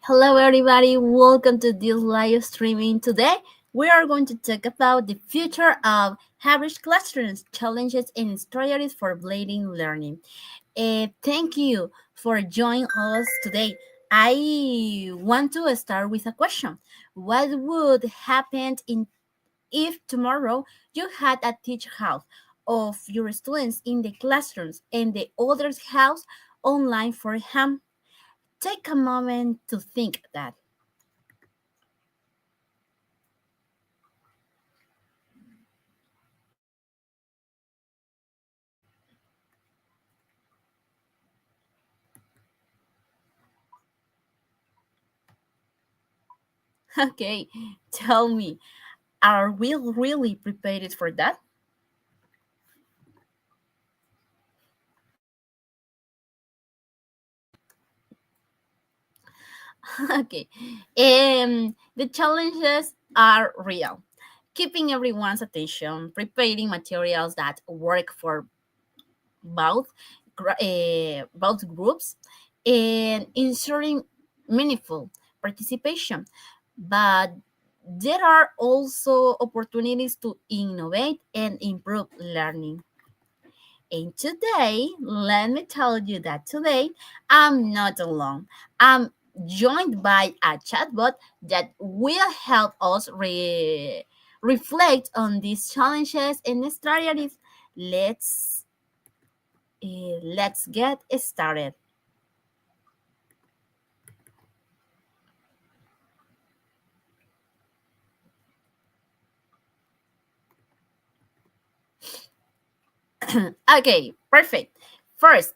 Hello, everybody. Welcome to this live streaming. Today, we are going to talk about the future of hybrid classrooms, challenges, and strategies for blending learning. Thank you for joining us today. I want to start with a question. What would happen if tomorrow you had a teacher half of your students in the classrooms and the other half online for him? Take a moment to think that. Okay, tell me, are we really prepared for that? Okay, the challenges are real. Keeping everyone's attention, preparing materials that work for both both groups, and ensuring meaningful participation. But there are also opportunities to innovate and improve learning. And today, let me tell you that today I'm not alone. I'm joined by a chatbot that will help us reflect on these challenges and strategies. Let's let's get started. Okay, perfect. First,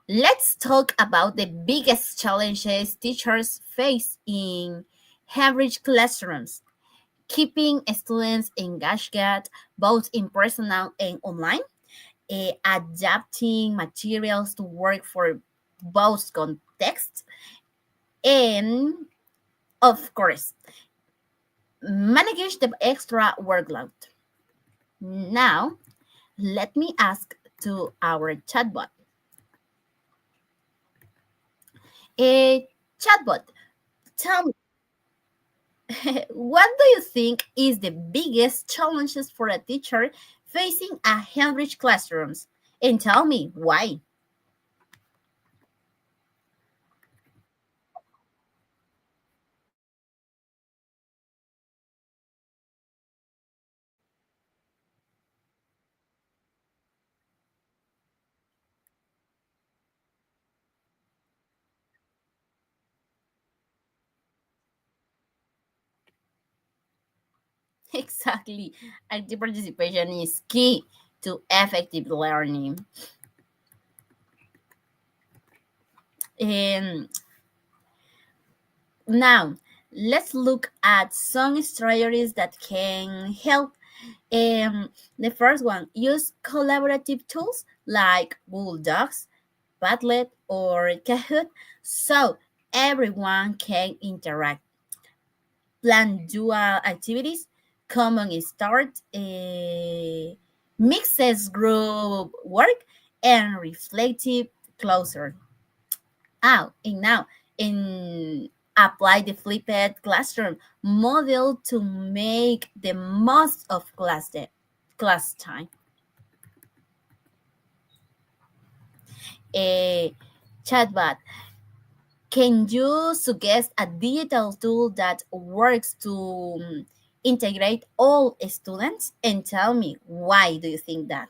let's talk about the biggest challenges teachers face in average classrooms. Keeping students engaged both in personal and online, adapting materials to work for both contexts, and of course, manage the extra workload. Now, let me ask to our chatbot. Chatbot, tell me, what do you think is the biggest challenges for a teacher facing a Henrich classrooms? And tell me why. Exactly. Active participation is key to effective learning. And now, let's look at some strategies that can help. The first one, use collaborative tools like Google Docs, Padlet, or Kahoot so everyone can interact. Plan dual activities, common start, mixes group work, and reflective closer. And now, in apply the flipped classroom model to make the most of class time. A chatbot. Can you suggest a digital tool that works to integrate all students? And tell me why do you think that?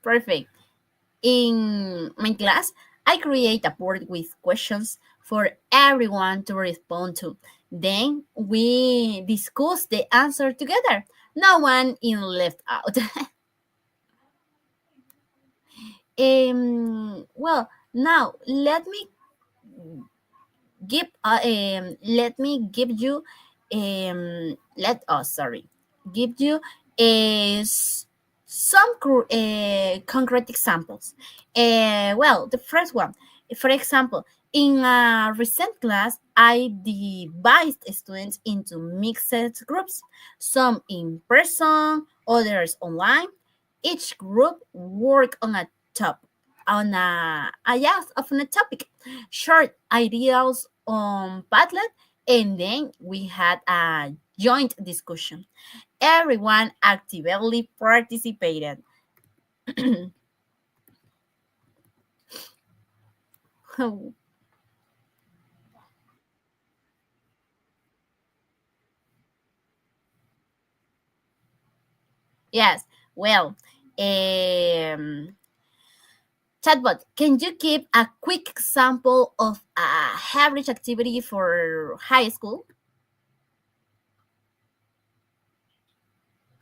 Perfect. In my class, I create a board with questions for everyone to respond to. Then we discuss the answer together. No one is left out. Well, now let me give you let us sorry give you is some concrete examples. Well, the first one, for example, in a recent class, I divided students into mixed groups, some in person, others online. Each group work on a top yes, on a topic, short ideas on Padlet, and then we had a joint discussion. Everyone actively participated. Yes, well, um, chatbot, can you give a quick example of a average activity for high school?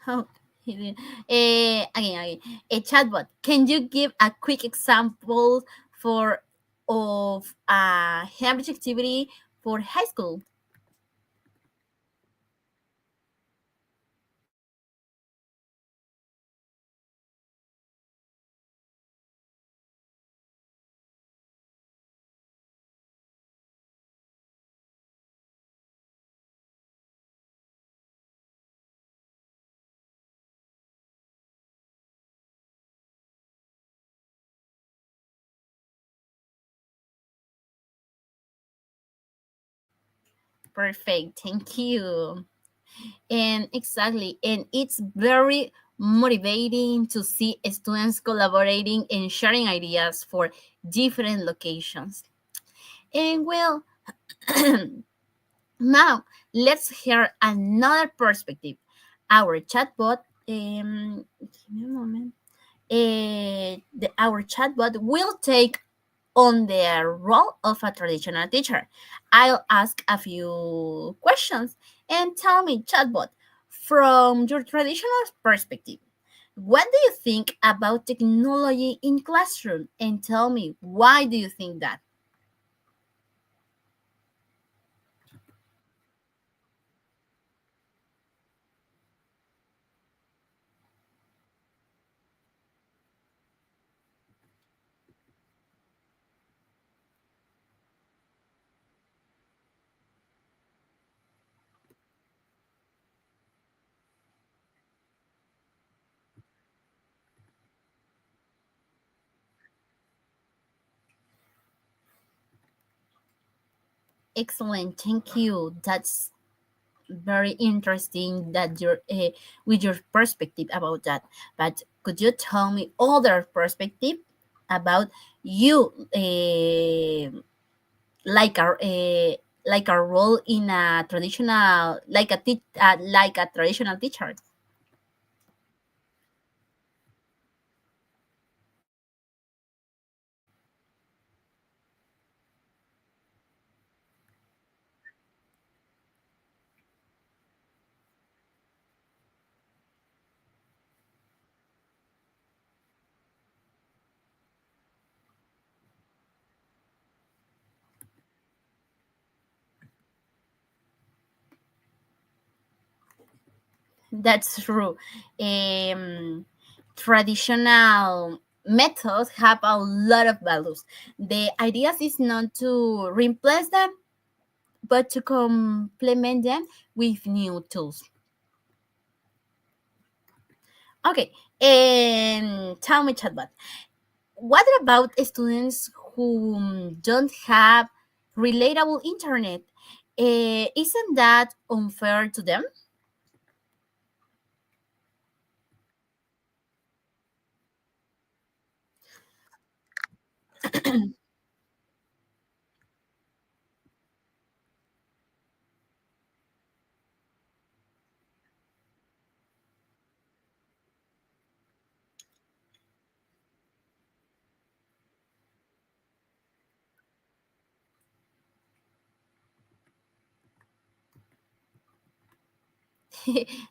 Oh, again, a chatbot, can you give a quick example for of a average activity for high school? Perfect, thank you. And exactly, and it's very motivating to see students collaborating and sharing ideas for different locations. And well, now let's hear another perspective. Our chatbot, give me a moment. Our chatbot will take on the role of a traditional teacher. I'll ask a few questions and tell me, chatbot, from your traditional perspective, what do you think about technology in classroom? And tell me, why do you think that? Excellent, thank you. That's very interesting that you're with your perspective about that. But could you tell me other perspective about you, like a role in a traditional, like a traditional teacher? That's true. Traditional methods have a lot of values. The idea is not to replace them, but to complement them with new tools. Okay, and tell me, chatbot, what about students who don't have relatable internet? Isn't that unfair to them?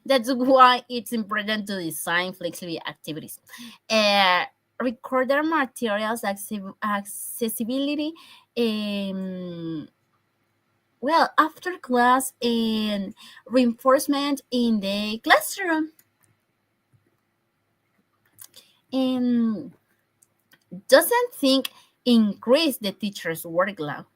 That's why it's important to design flexible activities. Uh, Recorder materials accessibility, um, well, after class and reinforcement in the classroom. And doesn't think increase the teacher's workload.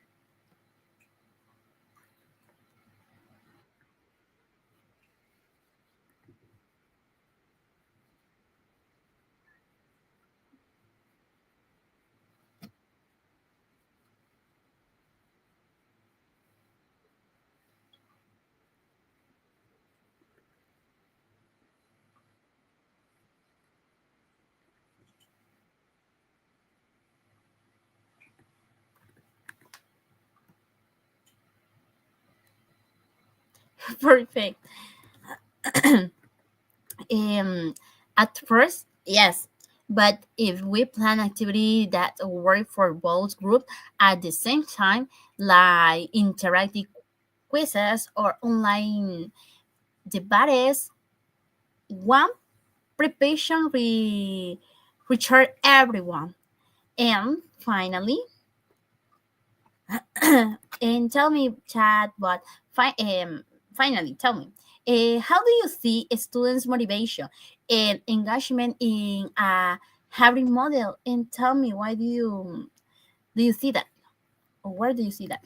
Perfect. Um, at first, yes, but if we plan activity that work for both groups at the same time, like interactive quizzes or online debates, one preparation reach everyone. And finally, and tell me, Chad, but finally, tell me, how do you see students' motivation and engagement in a hybrid model? And tell me, why do you see that, or where do you see that?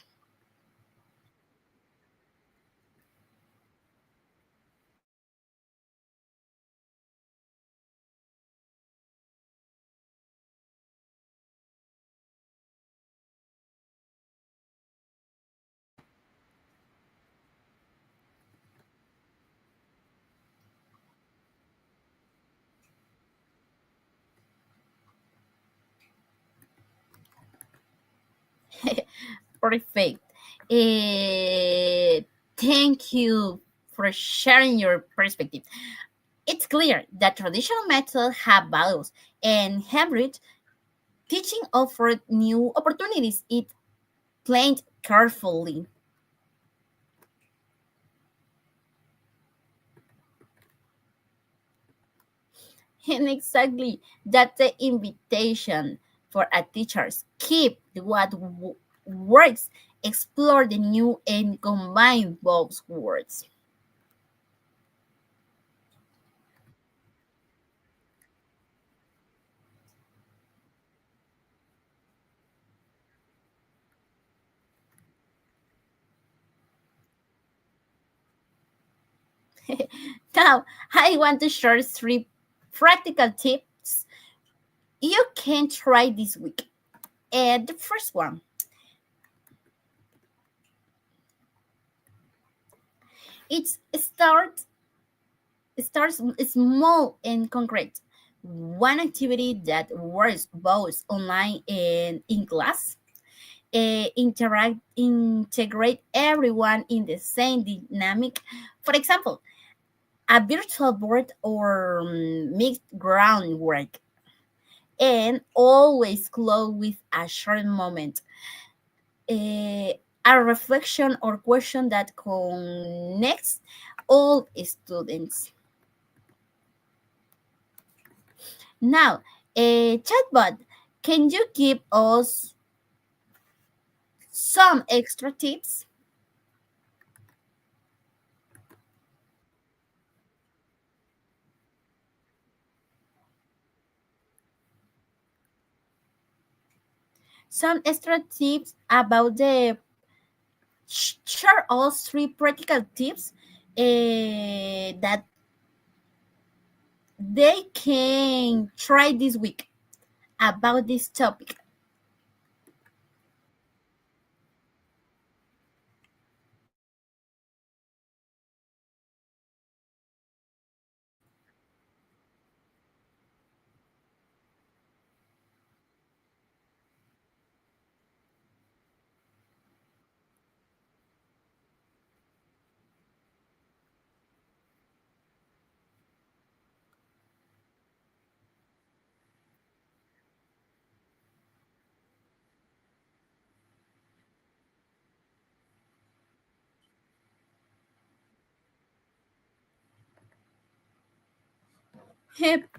Perfect. Eh, Thank you for sharing your perspective. It's clear that traditional methods have values, and hybrid teaching offered new opportunities. It planned carefully. And exactly that's the invitation for a teachers. Keep what works, explore the new, and combine both words. Now, I want to share three practical tips you can try this week. And the first one, it's starts small and concrete. One activity that works both online and in class. Integrate everyone in the same dynamic. For example, a virtual board or mixed groundwork. And always close with a short moment, a reflection or question that connects all students. Now, a chatbot, can you give us some extra tips? Some extra tips about the share us three practical tips that they can try this week about this topic.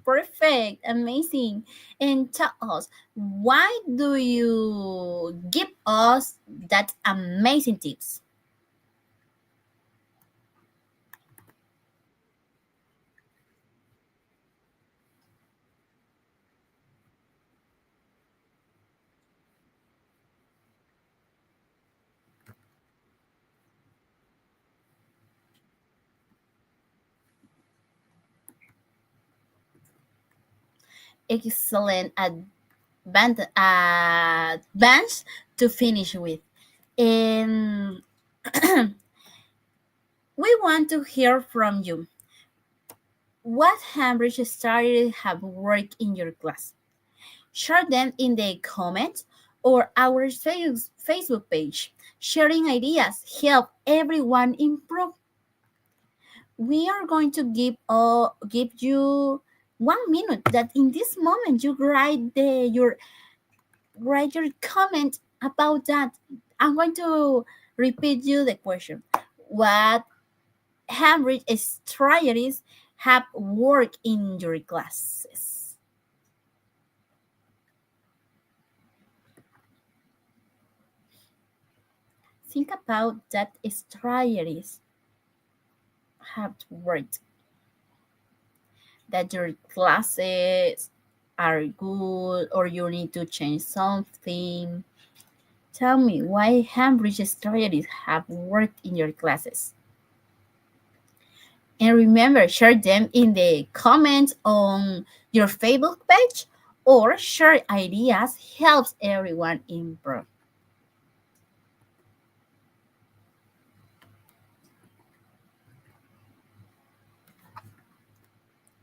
Perfect, amazing. And tell us, why do you give us that amazing tips? excellent advance to finish with. And we want to hear from you. What Cambridge strategies have worked in your class? Share them in the comments or our Facebook page. Sharing ideas help everyone improve. We are going to give you 1 minute that in this moment you write your comment about that. I'm going to repeat you the question. What Cambridge strategies have worked in your classes? Think about that strategies have worked, that your classes are good or you need to change something. Tell me why Cambridge strategies have worked in your classes. And remember, share them in the comments on your Facebook page or share ideas helps everyone improve.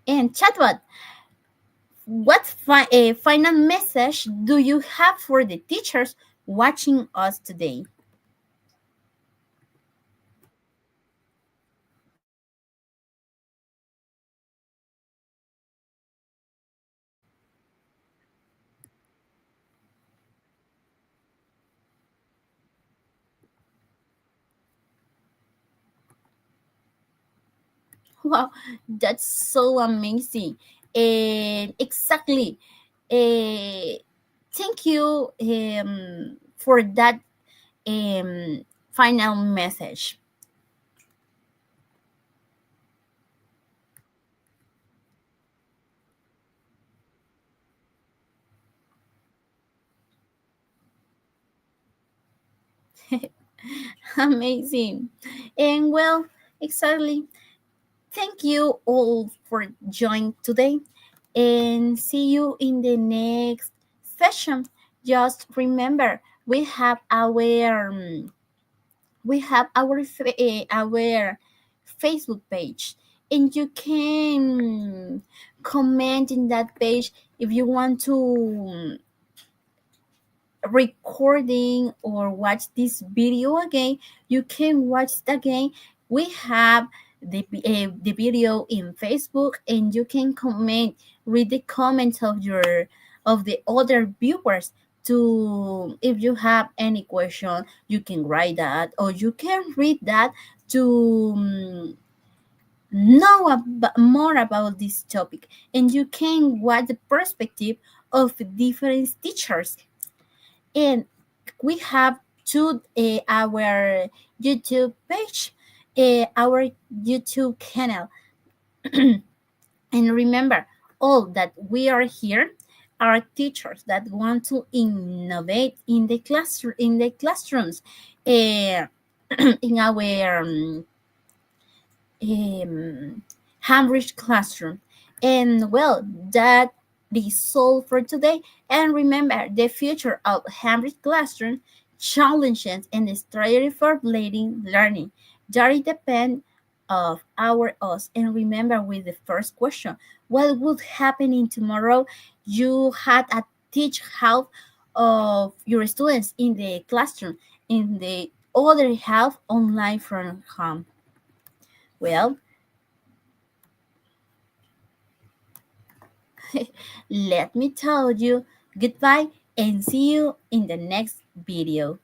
And chatbot, what final message do you have for the teachers watching us today? Wow, that's so amazing. And exactly. Uh, Thank you for that final message. Amazing. And well, exactly. Thank you all for joining today and see you in the next session. Just remember, we have our Facebook page, and you can comment in that page if you want to recording or watch this video again. You can watch it again. We have the video in Facebook, and you can comment, read the comments of the other viewers. To if you have any question, you can write that or you can read that to know more about this topic, and you can watch the perspective of different teachers. And we have to our YouTube page, our YouTube channel. And remember, all that we are here are teachers that want to innovate in the classrooms, uh, in our Cambridge classroom. And well, that is all for today. And remember, the future of Cambridge classroom challenges and the strategy for blending learning. That it depend of our us. And remember, with the first question, what would happen in tomorrow? You had a teach half of your students in the classroom, in the other half online from home. Well, let me tell you goodbye and see you in the next video.